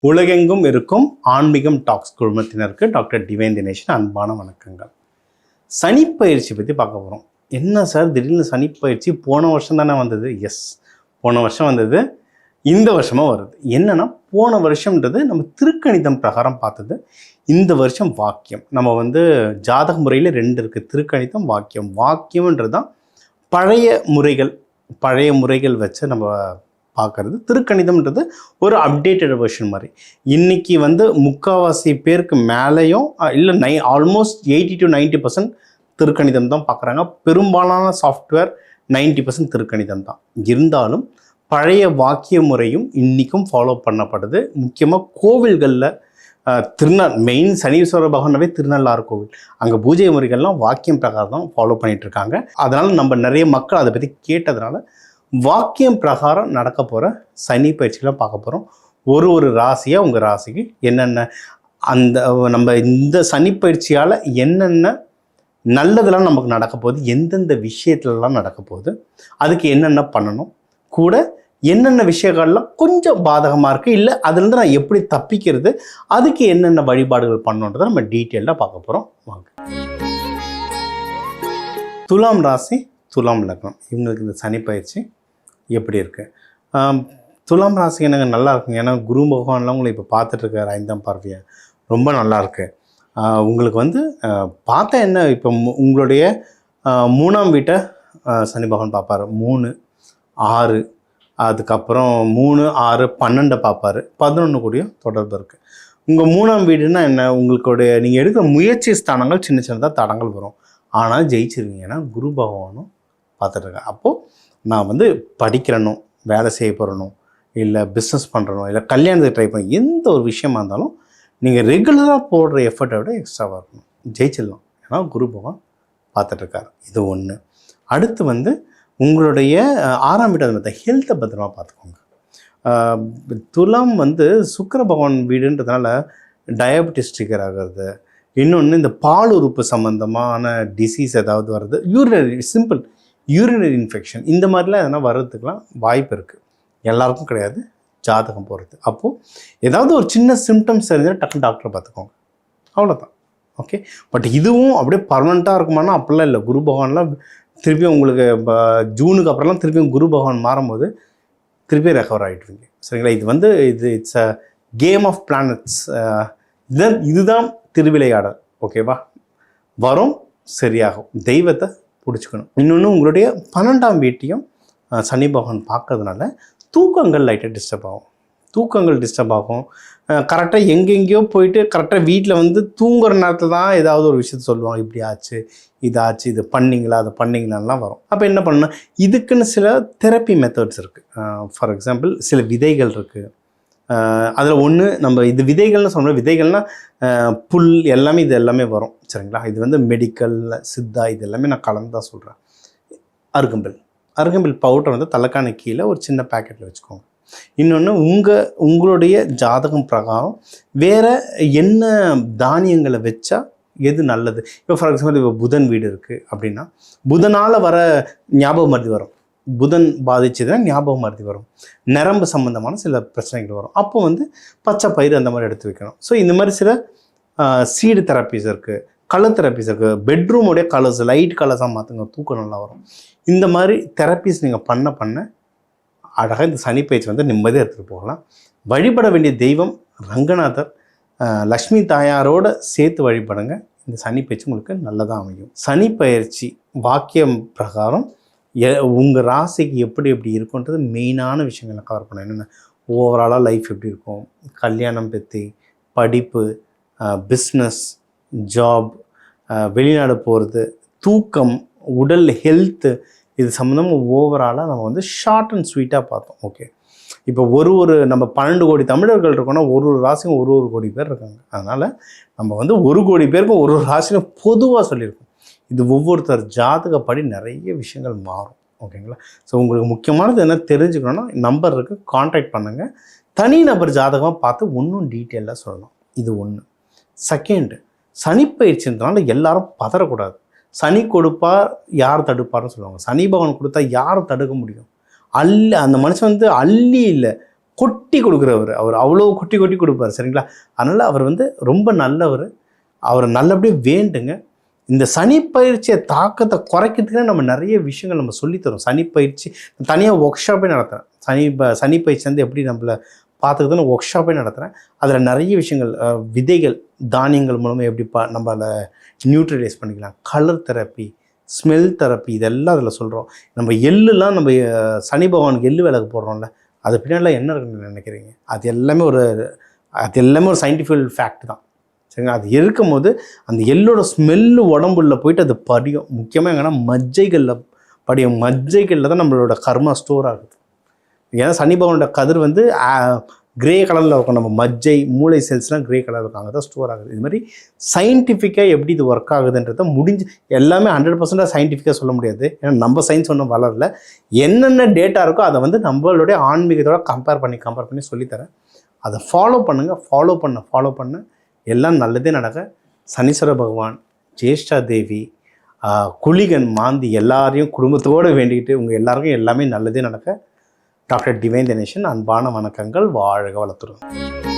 உலகெங்கும் இருக்கும் ஆன்மீகம் டாக்ஸ் குழுமத்தினருக்கு டாக்டர் டிவைன் தினேஷன் அன்பான வணக்கங்கள். சனிப்பயிற்சி பற்றி பார்க்க போகிறோம். என்ன சார் திடீர்னு சனிப்பயிற்சி போன வருஷம் தானே வந்தது? எஸ், போன வருஷம் வந்தது, இந்த வருஷமாக வருது. என்னென்னா போன வருஷம்ன்றது நம்ம திருக்கணிதம் பிரகாரம் பார்த்தது. இந்த வருஷம் வாக்கியம். நம்ம ஜாதக முறையில் 2 இருக்குது, திருக்கணிதம் வாக்கியம். வாக்கியம்ன்றது தான் பழைய முறைகள் வச்சு நம்ம பார்க்குறது. திருக்கணிதம்ன்றது ஒரு அப்டேட்டட் வெர்ஷன் மாதிரி. இன்றைக்கி முக்கால்வாசி பேருக்கு மேலேயும் இல்லை ஆல்மோஸ்ட் 80 to 90% திருக்கணிதம் தான் பார்க்குறாங்க. பெரும்பாலான சாஃப்ட்வேர் 90% திருக்கணிதம் தான். இருந்தாலும் பழைய வாக்கிய முறையும் இன்றைக்கும் ஃபாலோ பண்ணப்படுது. முக்கியமாக கோவில்களில் மெயின் சனீஸ்வர பகவானவே திருநள்ளாறு கோவில், அங்கே பூஜை முறைகள்லாம் வாக்கியம் பிரகாரம் தான் ஃபாலோ பண்ணிகிட்ருக்காங்க. அதனால் நம்ம நிறைய மக்கள் அதை பற்றி கேட்டதுனால வாக்கியம் பிரகாரம் நடக்க போகிற சனி பயிற்சியெலாம் பார்க்க போகிறோம். ஒரு ராசியாக உங்கள் ராசிக்கு என்னென்ன நம்ம இந்த சனி பயிற்சியால் என்னென்ன நல்லதெல்லாம் நமக்கு நடக்க போகுது, எந்தெந்த விஷயத்துலலாம் நடக்க போகுது, அதுக்கு என்னென்ன பண்ணணும், கூட என்னென்ன விஷயங்கள்லாம் கொஞ்சம் பாதகமாக இருக்குது, இல்லை அதுலேருந்து நான் எப்படி தப்பிக்கிறது, அதுக்கு என்னென்ன வழிபாடுகள் பண்ணணுன்றதை நம்ம டீட்டெயிலாக பார்க்க போகிறோம். வாங்க. துலாம் ராசி, துலாம் லக்னம், இவங்களுக்கு இந்த சனி பயிற்சி எப்படி இருக்குது? துலாம் ராசி எனக்கு நல்லா இருக்குங்க. ஏன்னா குரு பகவான்லாம் உங்களை இப்போ பார்த்துட்ருக்காரு 5ஆம் பார்வையை, ரொம்ப நல்லாயிருக்கு. உங்களுக்கு பார்த்தா என்ன, இப்போ உங்களுடைய 3ஆம் வீட்டை சனி பகவான் பார்ப்பார். 3, 6, அதுக்கப்புறம் 3, 6, 12 பார்ப்பார். 11 கூடயும் தொடர்பு இருக்குது. உங்கள் 3ஆம் வீடுன்னா என்ன, உங்களுடைய நீங்கள் எடுக்கிற முயற்சி ஸ்தானங்கள் சின்ன சின்னதாக தடங்கள் வரும், ஆனால் ஜெயிச்சிருவீங்க. ஏன்னா குரு பகவானும் பார்த்துட்ருக்கேன். அப்போது நான் படிக்கிறனும், வேலை செய்ய போகிறனும், இல்லை பிஸ்னஸ் பண்ணுறனும், இல்லை கல்யாணத்துக்கு ட்ரை பண்ணணும், எந்த ஒரு விஷயமா இருந்தாலும் நீங்கள் ரெகுலராக போடுற எஃபர்ட்டை விட எக்ஸ்ட்ராவாக இருக்கணும், ஜெயிச்சிடலாம். ஏன்னா குரு பகவான் பார்த்துட்ருக்காரு. இது ஒன்று. அடுத்து உங்களுடைய 6ஆம் வீடு, அது ஹெல்த்தை பத்திரமா பார்த்துக்கோங்க. துலாம் சுக்கிர பகவான் வீடுன்றதுனால டயபெட்டிஸ் ட்ரிகர் ஆகிறது. இன்னொன்று இந்த பால் உறுப்பு சம்மந்தமான டிசீஸ் ஏதாவது வருது, யூரினரி இன்ஃபெக்ஷன், இந்த மாதிரிலாம் எதனா வர்றதுக்கெலாம் வாய்ப்பு இருக்குது. எல்லாருக்கும் கிடையாது, ஜாதகம் போகிறது. அப்போது ஏதாவது ஒரு சின்ன சிம்டம்ஸ் தெரிஞ்சால் டக்குனு டாக்டரை பார்த்துக்கோங்க, அவ்வளோதான். ஓகே. பட் இதுவும் அப்படியே பர்மனெண்ட்டாக இருக்குமானா அப்படிலாம் இல்லை. குரு பகவான்லாம் திருப்பியும் உங்களுக்கு ஜூனுக்கு அப்புறம்லாம் திருப்பியும் குரு பகவான் மாறும்போது திருப்பியும் ரெக்கவர் ஆகிட்டுருங்க. சரிங்களா? It's a game of planets. இதுதான் திருவிளையாடல். ஓகேவா? வரும், சரியாகும். தெய்வத்தை பிடிச்சிக்கணும். இன்னொன்று, உங்களுடைய 12ஆம் வீட்டையும் சனி பகவான் பார்க்கறதுனால தூக்கங்கள் லைட்டாக டிஸ்டர்ப் ஆகும். கரெக்டாக எங்கெங்கேயோ போயிட்டு கரெக்டாக வீட்டில் தூங்குற நேரத்தில் தான் ஏதாவது ஒரு விஷயத்த சொல்லுவாங்க, இப்படி ஆச்சு, இதாச்சு, இது பண்ணிங்களா, அதை பண்ணிங்களான்லாம் வரும். அப்போ என்ன பண்ணணும், இதுக்குன்னு சில தெரப்பி மெத்தட்ஸ் இருக்குது. ஃபார் எக்ஸாம்பிள் சில விதைகள் இருக்குது. அதில் ஒன்று, நம்ம இது விதைகள்னு சொல்கிறோம். விதைகள்னால் புல் எல்லாமே, இது எல்லாமே வரும். சரிங்களா? இது மெடிக்கல், சித்தா, இது எல்லாமே நான் கலந்து தான் சொல்கிறேன். அருகம்பில் பவுடர் தலைக்கான கீழே ஒரு சின்ன பேக்கெட்டில் வச்சுக்கோங்க. இன்னொன்று, உங்களுடைய ஜாதகம் பிரகாரம் வேறு என்ன தானியங்களை வச்சா எது நல்லது. இப்போ ஃபார் எக்ஸாம்பிள் இப்போ புதன் வீடு இருக்குது அப்படின்னா புதனால் வர ஞாபக மருதி வரும். புதன் பாதிச்சதுன்னா ஞாபக மருதி வரும். நரம்பு சம்மந்தமான சில பிரச்சனைகள் வரும். அப்போ பச்சை பயிர் அந்த மாதிரி எடுத்து வைக்கணும். ஸோ இந்த மாதிரி சில சீடு தெரப்பீஸ் இருக்குது, கலர் தெரப்பீஸ் இருக்குது. பெட்ரூமுடைய கலர்ஸ் லைட் கலர்ஸாக மாற்றுங்க, தூக்கம் நல்லா வரும். இந்த மாதிரி தெரப்பீஸ் நீங்கள் பண்ண அழகாக இந்த சனி பயிற்சி நிம்மதியாக எடுத்துகிட்டு போகலாம். வழிபட வேண்டிய தெய்வம் ரங்கநாதர், லக்ஷ்மி தாயாரோடு சேர்த்து வழிபடுங்க. இந்த சனி பயிற்சி உங்களுக்கு நல்லதாக அமையும். சனி பயிற்சி வாக்கியம் பிரகாரம் உங்கள் ராசிக்கு எப்படி இருக்குன்றது மெயினான விஷயங்களை கவர் பண்ண. என்னென்ன ஓவராலாக லைஃப் எப்படி இருக்கும், கல்யாணம் பற்றி, படிப்பு, பிஸ்னஸ், ஜாப், வெளிநாடு போகிறது, தூக்கம், உடல் ஹெல்த்து, இது சம்மந்தமாக ஓவராலாக நம்ம ஷார்ட் அண்ட் ஸ்வீட்டாக பார்த்தோம். ஓகே. இப்போ நம்ம 12 கோடி தமிழர்கள் இருக்கோன்னா ஒரு ராசியும் ஒரு கோடி பேர் இருக்காங்க. அதனால் நம்ம 1 கோடி பேருக்கும் ஒரு ராசியும் பொதுவாக சொல்லியிருக்கோம். இது ஒவ்வொருத்தர் ஜாதகப்படி நிறைய விஷயங்கள் மாறும். ஓகேங்களா? ஸோ உங்களுக்கு முக்கியமானது என்ன தெரிஞ்சுக்கணுன்னா நம்பர் இருக்குது, கான்டாக்ட் பண்ணுங்கள். தனி நபர் ஜாதகமாக பார்த்து இன்னும் டீட்டெயிலாக சொல்லலாம். இது ஒன்று. செகண்டு, சனிப்பயிற்சின்றதுனால எல்லாரும் பதறக்கூடாது. சனி கொடுப்பார், யார் தடுப்பார்னு சொல்லுவாங்க. சனி பகவான் கொடுத்தா யார் தடுக்க முடியும்? அந்த மனுஷன் அள்ளி இல்லை, கொட்டி கொடுக்குறவர், அவர் அவ்வளோ கொட்டி கொட்டி கொடுப்பார் சரிங்களா. அதனால் அவர் வந்து ரொம்ப நல்லவர். அவரை நல்லபடியாக வேண்டுங்க. இந்த சனி பயிற்சியை தாக்கத்தை குறைக்கிறதுக்குன்னு நம்ம நிறைய விஷயங்கள் நம்ம சொல்லித்தரோம். சனி பயிற்சி தனியாக ஒர்க் ஷாப்பே நடத்துகிறேன். சனி பயிற்சி வந்து எப்படி நம்மளை பார்த்துக்கிறதுன்னு ஒர்க் ஷாப்பே நடத்துகிறேன். அதில் நிறைய விஷயங்கள், விதைகள் தானியங்கள் மூலமாக எப்படி நம்மளை நியூட்ரலைஸ் பண்ணிக்கலாம், கலர் தெரப்பி, ஸ்மெல் தெரப்பி, இதெல்லாம் அதில் சொல்கிறோம். நம்ம எள்ளுலாம் நம்ம சனி பகவானுக்கு எள்ளு விளக்கு போடுறோம்ல, அது பின்னாடிலாம் என்ன இருக்குன்னு நினைக்கிறீங்க? அது எல்லாமே ஒரு சயின்டிஃபிக் ஃபேக்ட் தான் சரிங்களா. அது இருக்கும்போது அந்த எள்ளோட ஸ்மெல்லு உடம்புல போயிட்டு அது படியும். முக்கியமாக எங்கன்னா மஜ்ஜைகளில் படியும். மஜ்ஜைகளில் தான் நம்மளோட கர்மா ஸ்டோர் ஆகுது. ஏன்னா சனி பகவானோட கதிர் வந்து கிரே கலரில் இருக்கும். நம்ம மஜ்ஜை மூளை செல்ஸ்லாம் கிரே கலரில் இருக்கும், அங்கே தான் ஸ்டோர் ஆகுது. இது மாதிரி சயின்டிஃபிக்காக எப்படி இது ஒர்க் ஆகுதுன்றதை எல்லாமே 100% சயின்டிஃபிக்காக சொல்ல முடியாது. ஏன்னா நம்ம சயின்ஸ் ஒன்றும் வளரல. என்னென்ன டேட்டா இருக்கோ அதை வந்து நம்மளுடைய ஆன்மீகத்தோட கம்பேர் பண்ணி சொல்லித்தரேன். அதை ஃபாலோ பண்ண எல்லாம் நல்லதே நடக்க. சனீஸ்வர பகவான், ஜேஷ்டா தேவி, குளிகன், மாந்தி எல்லாரையும் குடும்பத்தோடு வேண்டிக்கிட்டு உங்கள் எல்லாருக்கும் எல்லாமே நல்லதே நடக்க. டாக்டர் டிவைன் தினேஷன் அன்பான வணக்கங்கள். வாழ்க வளத்துடன்.